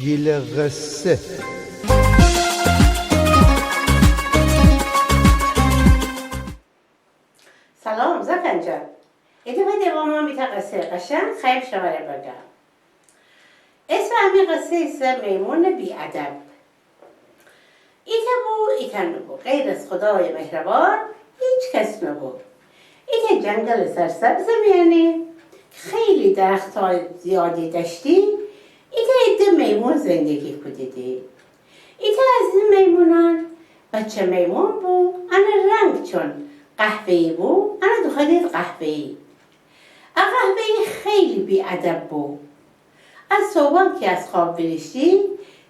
گیل قصه. سلام زکن جان. ادامه دوام بیتا قصه قشنگ خیب شماره بگم. اسم همی قصه ایسا میمون بی ادب. ایتا نبو غیر از خدای مهربان هیچ کس نبو. ایتا جنگل سرسبز میانی خیلی درخت های زیادی داشتی. ایده میمون زندگی کدیدی. ایتا از این میمونان بچه میمون بو انا رنگ چون قهوه‌ای بو انا دخلید قهوه‌ای. قهوه‌ای خیلی بی ادب بو. از صبح که از خواب بریشتی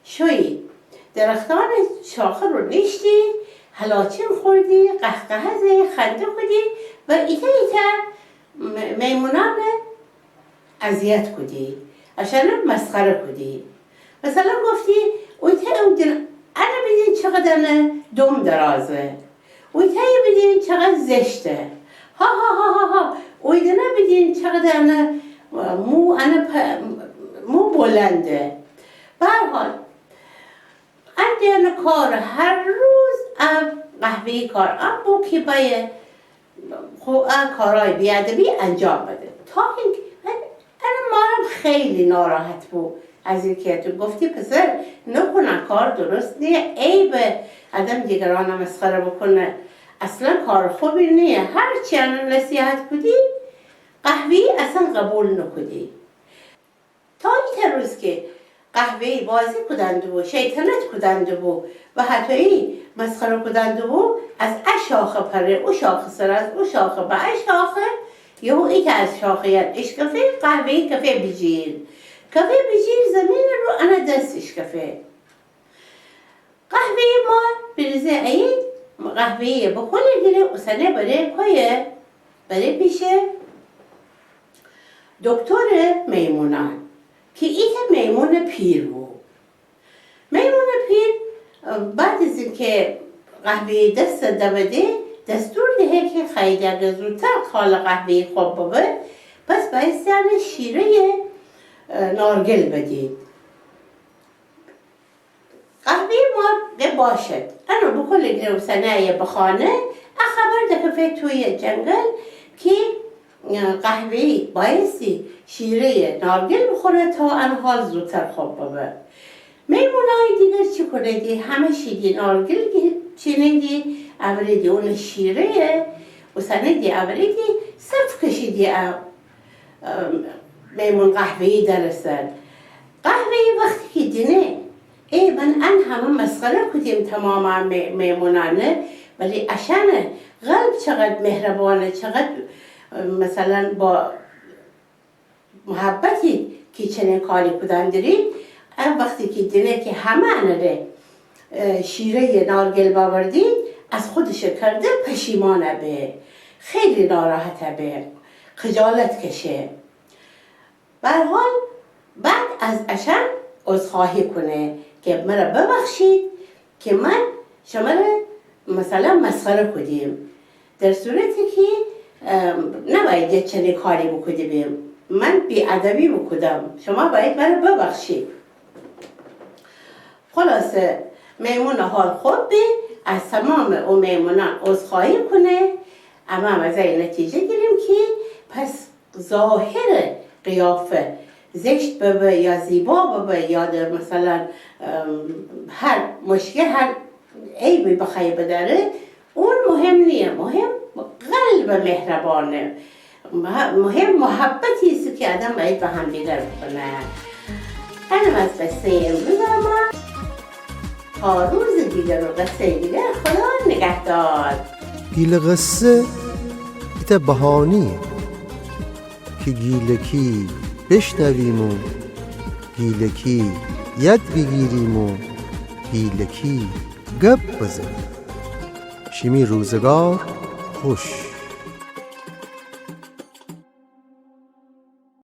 شوی درختان شاخه رو نیشتی هلاچین خوردی قهقه زی خنده کدی و ایتا میمونان اذیت کدی عشان مسخره کدی. مثلا گفتی انا بدین چقدر دم درازه ویتا بدین چقدر زشته ها ها ها ها ها ویدنا بدین چقدر مو بلنده. به هر حال اندیان کار هر روز قهوه‌ای کار بو که باید کارهای بیادبی انجام بده. تا اینکه انا مارم خیلی ناراحت بود از اینکه تو گفتی پسر نکنن کار درست نیه عیب آدم دیگران هم مسخره بکنه اصلا کار خوبی نیه. هرچی انا نصیحت کدی قهوه‌ای اصلا قبول نکدی. تا این روز که قهوه‌ای بازی کدند و شیطنت کدند و حتی مسخره کدند و از شاخه پره او شاخه سر از او شاخه به شاخه یهو ای که از شاخه اشکفه قهوه‌ای کفه بجیر زمین رو انا دستش کفه قهوه‌ای ما بریزه ای قهوه‌ای بکنه گیره و سنه بره پیشه دکتر میمونان که ایت میمون پیر بود. میمون پیر بعد از اینکه قهوه دست دبده دستور دهه که خیلی اگر زودتر خال قهوه خوب بود پس بایستی شیره نارگل بدید. قهوه ما باشد انا بکل گروسنه بخانه خبر دکفه توی جنگل که قهوه بایستی شیره نارگل بخوره تا حال زودتر خوب بود. میمونای دیگر چی کنه همه شیدی نارگل چینیدی اولیدی اون شیره و سندی اولیدی صف کشیدی میمون قهوه‌ای درستن. قهوه‌ای وقتی که دینه من همه مسخره کدیم تمام میمونانه ولی اشانه قلب چقدر مهربانه چقدر مثلا با محبتی که چنین کاری کدن دارید وقتی که دینه که همه انره شیره نارگل باوردید از خودش کرده پشیمانه به خیلی ناراحته به خجالت کشه. به هر حال بعد از اشن عذرخواهی کنه که مرا ببخشید که من شما را مثلا مسخره کدیم در صورتی که نباید چنین کاری بکنیم من بی‌ادبی بکدم شما باید مرا ببخشید. خلاصه میمون حال خوب بی از تمام او میمونان عذرخواهی کنه اما از این نتیجه گیریم که پس ظاهر قیافه زشت ببه یا زیبا ببه یا مثلا هر مشکل هر عیبی بخوای بداره اون مهم نیه. مهم قلب مهربانه مهم محبتی است که آدم باید به هم دیگر بکنه. اینم از قصه امروز ما تا روز دیگر و قصه دیگر خدا نگهدار. گیل قصه ایتا بهانیه که گیلکی بشنویم و گیلکی ید بگیریم و گیلکی گپ بزنیم. شیمی روزگار خوش.